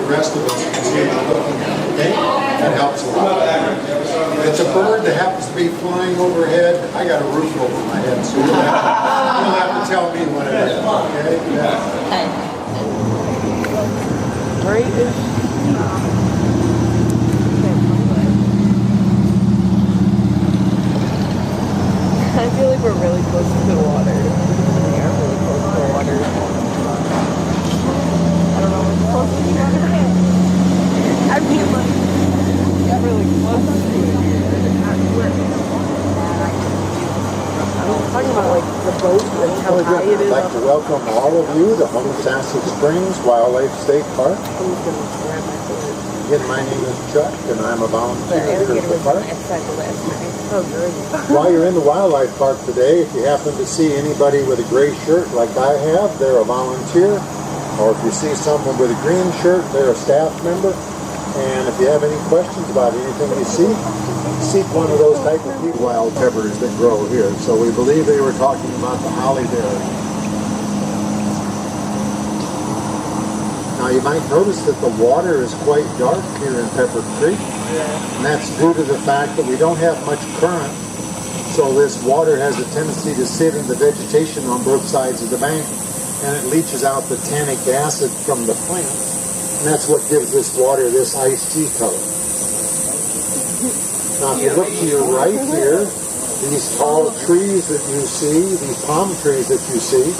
the rest of us can see what we're looking at, okay? That helps a lot. If it's a bird that happens to be flying overhead, I got a roof over my head, so you don't have to tell me what it is, okay? Yeah. Great. I feel like we're really close to the water. We are really close to the water. I don't know what's close to the water. I mean, like, we're really close to it. I'm talking about, like, the boat and how high it is. I'd like to welcome all of you to Homosassa Springs Wildlife State Park. I'm just going to grab my foot. Again, my name is Chuck, and I'm a volunteer here at the park. Oh, great. While you're in the wildlife park today, if you happen to see anybody with a gray shirt like I have, they're a volunteer. Or if you see someone with a green shirt, they're a staff member. And if you have any questions about anything you see, seek one of those type of people. Wild peppers that grow here. So we believe they were talking about the hollyberry. Now you might notice that the water is quite dark here in Pepper Creek, and that's due to the fact that we don't have much current, so this water has a tendency to sit in the vegetation on both sides of the bank, and it leaches out the tannic acid from the plants, and that's what gives this water this iced tea color. Now if you look to your right here, these tall trees that you see, these palm trees that you see,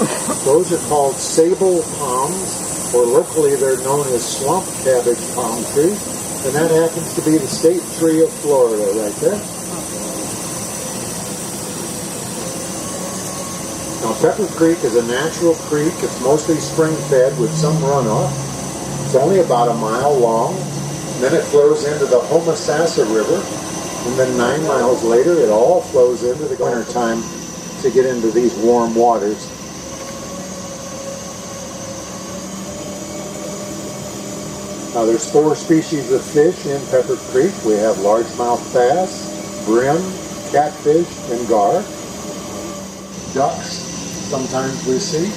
those are called sable palms, or locally they're known as swamp cabbage palm trees, and that happens to be the state tree of Florida right there. Now Pepper Creek is a natural creek. It's mostly spring-fed with some runoff. It's only about a mile long. Then it flows into the Homosassa River, and then 9 miles later it all flows into the winter time to get into these warm waters. Now there's 4 species of fish in Pepper Creek. We have largemouth bass, brim, catfish, and gar. Ducks, sometimes we see.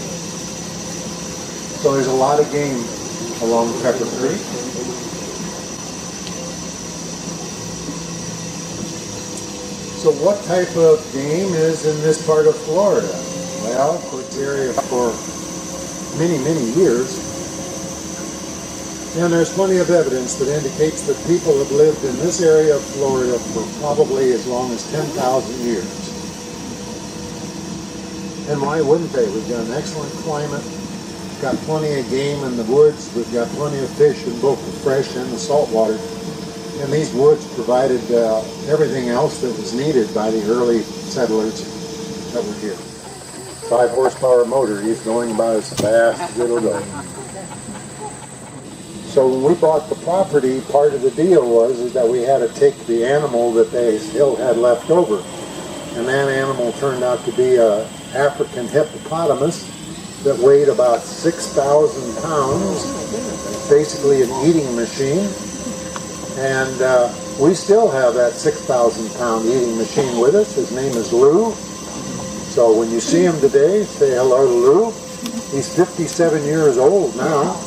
So there's a lot of game along Pepper Creek. So what type of game is in this part of Florida? Well, of course, the area for many, many years. And there's plenty of evidence that indicates that people have lived in this area of Florida for probably as long as 10,000 years. And why wouldn't they? We've got an excellent climate, we've got plenty of game in the woods, we've got plenty of fish in both the fresh and the salt water. And these woods provided everything else that was needed by the early settlers that were here. 5 horsepower motor, he's going about as fast as it'll go. So when we bought the property, part of the deal was that we had to take the animal that they still had left over. And that animal turned out to be an African hippopotamus that weighed about 6,000 pounds, basically an eating machine. And we still have that 6,000 pound eating machine with us. His name is Lou. So when you see him today, say hello to Lou. He's 57 years old now.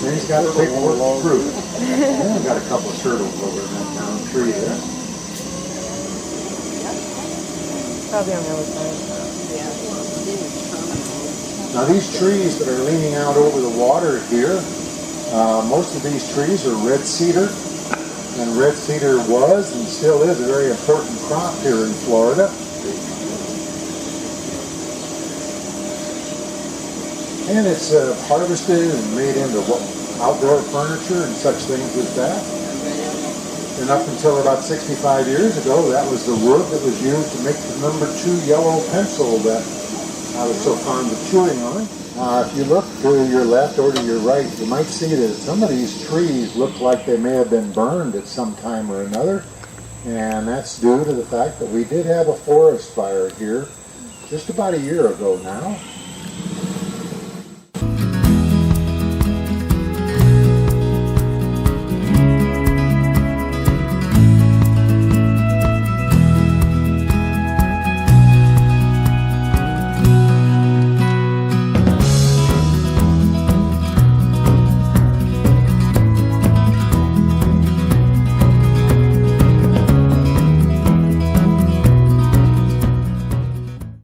And he's got a big long fruit. And we've got a couple of turtles over in that down tree there. Probably on the other side. Now these trees that are leaning out over the water here, most of these trees are red cedar. And red cedar was and still is a very important crop here in Florida. And it's harvested and made into outdoor furniture and such things as that. And up until about 65 years ago, that was the wood that was used to make the number 2 yellow pencil that I was so fond of chewing on. If you look to your left or to your right, you might see that some of these trees look like they may have been burned at some time or another. And that's due to the fact that we did have a forest fire here just about a year ago now.